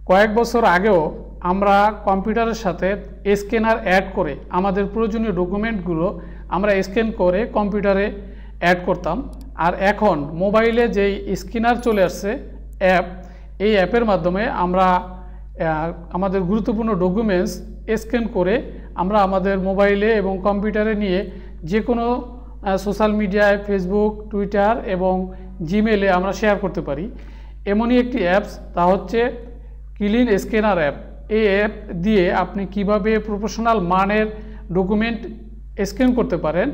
কয়েক বছর আগেও আমরা কম্পিউটারের সাথে স্ক্যানার অ্যাড করে আমাদের প্রয়োজনীয় ডকুমেন্টগুলো আমরা স্ক্যান করে কম্পিউটারে অ্যাড করতাম। আর এখন মোবাইলে যেই স্ক্যানার চলে আসছে অ্যাপ, এই অ্যাপের মাধ্যমে আমরা আমাদের গুরুত্বপূর্ণ ডকুমেন্টস স্ক্যান করে আমরা আমাদের মোবাইলে এবং কম্পিউটারে নিয়ে যে কোনো সোশ্যাল মিডিয়ায় ফেসবুক, টুইটার এবং জিমেলে আমরা শেয়ার করতে পারি। এমনই একটি অ্যাপস, তা হচ্ছে ক্লিন স্ক্যানার অ্যাপ। এই অ্যাপ দিয়ে আপনি কিভাবে প্রফেশনাল মানের ডকুমেন্ট স্ক্যান করতে পারেন,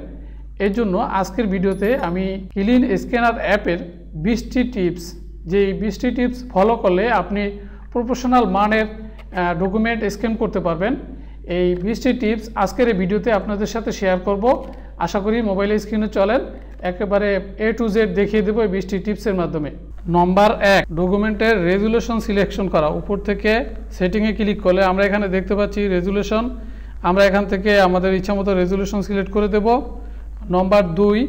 এর জন্য আজকের ভিডিওতে আমি ক্লিন স্ক্যানার অ্যাপের 20টি টিপস, যেই 20টি টিপস ফলো করলে আপনি প্রফেশনাল মানের ডকুমেন্ট স্ক্যান করতে পারবেন। এই 20টি টিপস আজকের এই ভিডিওতে আপনাদের সাথে শেয়ার করব। আশা করি মোবাইল স্ক্রিনে চলেন, একেবারে A to Z দেখিয়ে দেবো এই 20টি টিপসের মাধ্যমে। নম্বর 1, ডকুমেন্টের রেজুলেশন সিলেকশন করা। উপর থেকে সেটিংয়ে ক্লিক করলে আমরা এখানে দেখতে পাচ্ছি রেজুলেশন। আমরা এখান থেকে আমাদের ইচ্ছামতো রেজুলেশন সিলেক্ট করে দেব। নম্বর 2,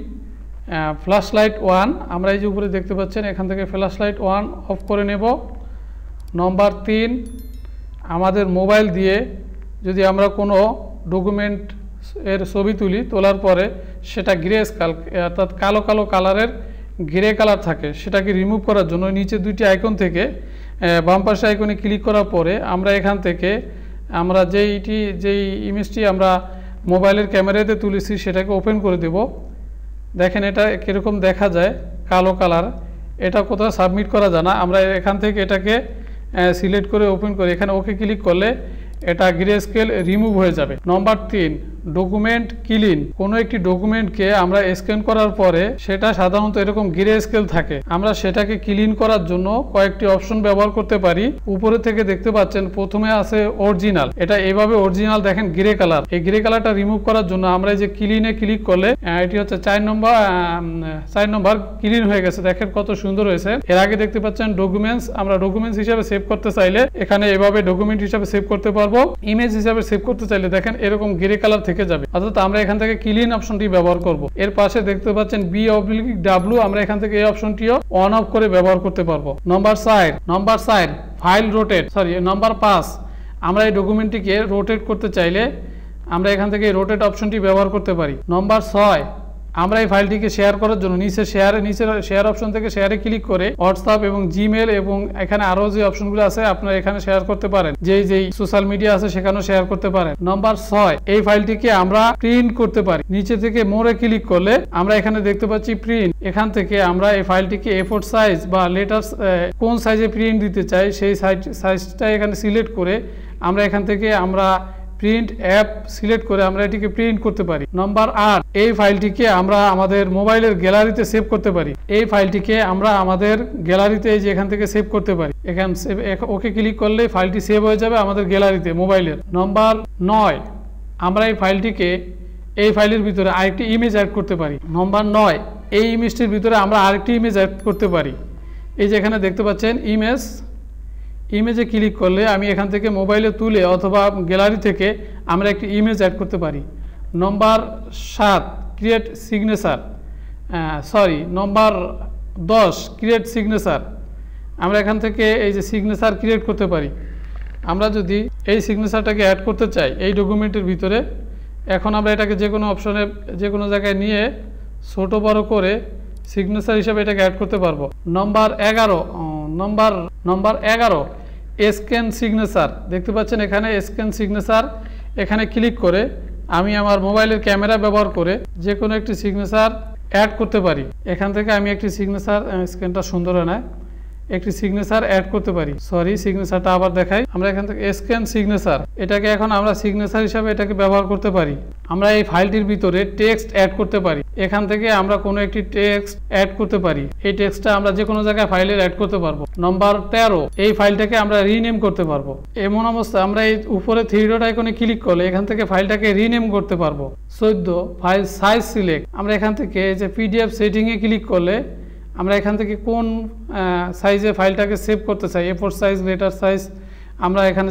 ফ্ল্যাশ লাইট 1। আমরা এই যে উপরে দেখতে পাচ্ছেন, এখান থেকে ফ্ল্যাশ লাইট 1 অফ করে নেব। নম্বর 3, আমাদের মোবাইল দিয়ে যদি আমরা কোনো ডকুমেন্ট এর ছবি তোলার পরে সেটা গ্রে স্কেল অর্থাৎ কালো কালো কালারের গ্রে কালার থাকে, সেটাকে রিমুভ করার জন্য নিচে দুইটি আইকন থেকে বাম পাশে আইকনে ক্লিক করার পরে আমরা এখান থেকে আমরা যেই ইমেজটি আমরা মোবাইলের ক্যামেরাতে তুলেছি সেটাকে ওপেন করে দেব। দেখেন এটা কীরকম দেখা যায়, কালো কালার। এটা কোথাও সাবমিট করা যায় না, আমরা এখান থেকে এটাকে সিলেক্ট করে ওপেন করে এখানে ওকে ক্লিক করলে এটা গ্রে স্কেল রিমুভ হয়ে যাবে। নম্বর 3, ডকুমেন্ট ক্লিন। কোনো একটি ডকুমেন্টকে আমরা স্ক্যান করার পরে সেটা সাধারণত এরকম গ্রে স্কেল থাকে। আমরা সেটাকে ক্লিন করার জন্য কয়েকটি অপশন ব্যবহার করতে পারি। উপরে থেকে দেখতে পাচ্ছেন প্রথমে আছে অরিজিনাল। এটা এভাবে অরিজিনাল, দেখেন গ্রে কালার। এই গ্রে কালারটা রিমুভ করার জন্য আমরা এই যে ক্লিনে ক্লিক করলে এটি হচ্ছে 4 নম্বর ক্লিন হয়ে গেছে। দেখেন কত সুন্দর হয়েছে। এর আগে দেখতে পাচ্ছেন ডকুমেন্টস। আমরা ডকুমেন্টস হিসাবে সেভ করতে চাইলে এখানে এভাবে ডকুমেন্ট হিসাবে সেভ করতে পারবো। ইমেজ হিসাবে সেভ করতে চাইলে দেখেন এরকম গ্রে কালার থেকে যাবে, অর্থাৎ আমরা এখান থেকে ক্লিন অপশনটি ব্যবহার করব। এর পাশে দেখতে পাচ্ছেন B/W, আমরা এখান থেকে এই অপশনটিও অন অফ করে ব্যবহার করতে পারবো। নম্বর 4, ফাইল রোটেট। নম্বর 5, আমরা এই ডকুমেন্টটিকে রোটেট করতে চাইলে আমরা এখান থেকে রোটেট অপশনটি ব্যবহার করতে পারি। নম্বর 6, আমরা এই ফাইলটিকে শেয়ার করার জন্য নিচে শেয়ার অপশন থেকে শেয়ারে ক্লিক করে হোয়াটসঅ্যাপ এবং জিমেল এবং এখানে আরো যে অপশনগুলো আছে আপনারা এখানে শেয়ার করতে পারেন, যেই সোশ্যাল মিডিয়া আছে সেখানেও শেয়ার করতে পারেন। নম্বর 6, এই ফাইলটিকে আমরা প্রিন্ট করতে পারি। নিচে থেকে মোরে ক্লিক করলে আমরা এখানে দেখতে পাচ্ছি প্রিন্ট। এখান থেকে আমরা এই ফাইলটিকে A4 সাইজ বা লেটার্স কোন সাইজে প্রিন্ট দিতে চাই সেই সাইজটা এখানে সিলেক্ট করে আমরা এখান থেকে প্রিন্ট অ্যাপ সিলেক্ট করে আমরা এটিকে প্রিন্ট করতে পারি। নম্বর 8, এই ফাইলটিকে আমরা আমাদের মোবাইলের গ্যালারিতে সেভ করতে পারি। এই ফাইলটিকে আমরা আমাদের গ্যালারিতে যে এখান থেকে সেভ করতে পারি। এখানে ওকে ক্লিক করলে ফাইলটি সেভ হয়ে যাবে আমাদের গ্যালারিতে মোবাইলের। নম্বর 9, আমরা এই ফাইলের ভিতরে আরেকটি ইমেজ অ্যাড করতে পারি। নম্বর 9, এই ইমেজটির ভিতরে আমরা আরেকটি ইমেজ অ্যাড করতে পারি। এই যে এখানে দেখতে পাচ্ছেন ইমেজে ক্লিক করলে আমি এখান থেকে মোবাইলে তুলে অথবা গ্যালারি থেকে আমরা একটি ইমেজ অ্যাড করতে পারি। নম্বর 7, ক্রিয়েট সিগনেচার। নম্বর 10, ক্রিয়েট সিগনেচার। আমরা এখান থেকে এই যে সিগনেচার ক্রিয়েট করতে পারি। আমরা যদি এই সিগনেচারটাকে অ্যাড করতে চাই এই ডকুমেন্টের ভিতরে, এখন আমরা এটাকে যে কোনো অপশনে যে কোনো জায়গায় নিয়ে ছোট বড় করে সিগনেচার হিসাবে এটাকে অ্যাড করতে পারবো। নম্বর 11, স্ক্যান সিগনেচার। দেখতে পাচ্ছেন এখানে স্ক্যান সিগনেচার। এখানে ক্লিক করে আমি আমার মোবাইলের ক্যামেরা ব্যবহার করে যে কোনো একটি সিগনেচার অ্যাড করতে পারি। এখান থেকে আমি একটি সিগনেচার, স্ক্যানটা সুন্দর হয় না, একটি সিগনেচার অ্যাড করতে পারি। সিগনেচারটা আবার দেখাই। আমরা এখান থেকে স্ক্যান সিগনেচার, এটাকে এখন আমরা সিগনেচার হিসাবে এটাকে ব্যবহার করতে পারি। আমরা এই ফাইলটির ভিতরে টেক্সট অ্যাড করতে পারি। এখান থেকে আমরা কোনো একটি টেক্সট অ্যাড করতে পারি। এই টেক্সটটা আমরা যে কোনো জায়গায় ফাইলের অ্যাড করতে পারবো। নম্বর 13, এই ফাইলটাকে আমরা রিনেম করতে পারবো। এমন অবস্থা আমরা এই উপরে 3 ডট আইকনে ক্লিক করলে এখান থেকে ফাইলটাকে রিনেম করতে পারবো। 14, ফাইল সাইজ সিলেক্ট। আমরা এখান থেকে এই যে PDF সেটিংয়ে ক্লিক করলে আমরা এখান থেকে কোন সাইজে ফাইলটাকে সেভ করতে চাই, A4 সাইজ, লেটার সাইজ, আমরা এখানে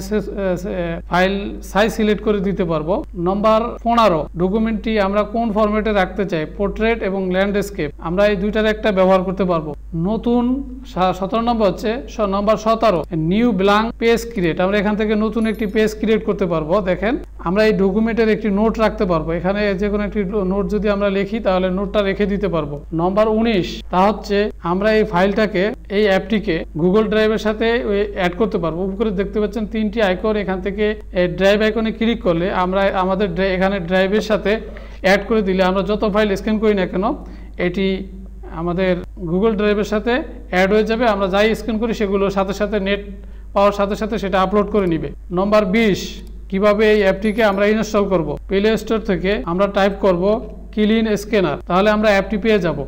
ফাইল সাইজ সিলেক্ট করে দিতে পারবো। নম্বর 15, ডকুমেন্টটি আমরা কোন ফরম্যাটে রাখতে চাই, পোর্ট্রেট এবং ল্যান্ডস্কেপ। আমরা এই দুইটার একটা ব্যবহার করতে পারবো। নতুন 17 নম্বর হচ্ছে নম্বর 17 নিউ ব্ল্যাঙ্ক পেজ ক্রিয়েট। আমরা এখান থেকে নতুন একটি পেজ ক্রিয়েট করতে পারবো। দেখেন আমরা এই ডকুমেন্টের একটি নোট রাখতে পারবো। এখানে যে কোনো একটি নোট যদি আমরা লিখি তাহলে নোটটা রেখে দিতে পারবো। নম্বর 19 তা হচ্ছে আমরা এই ফাইলটাকে এই অ্যাপটিকে গুগল ড্রাইভের সাথে অ্যাড করতে পারবো। উপরে দেখতে পাচ্ছেন 3টি আইকন, এখান থেকে ড্রাইভ আইকনে ক্লিক করলে আমরা আমাদের এখানে ড্রাইভের সাথে অ্যাড করে দিলে আমরা যত ফাইল স্ক্যান করি না কেন এটি আমাদের গুগল ড্রাইভের সাথে অ্যাড হয়ে যাবে। আমরা যাই স্ক্যান করি সেগুলো সাথে সাথে নেট পাওয়ার সাথে সাথে সেটা আপলোড করে নিবে। নম্বর 20 কিভাবে এই অ্যাপটিকে আমরা ইনস্টল করব। প্লে স্টোর থেকে আমরা টাইপ করব ক্লিন স্ক্যানার, তাহলে আমরা অ্যাপটি পেয়ে যাব।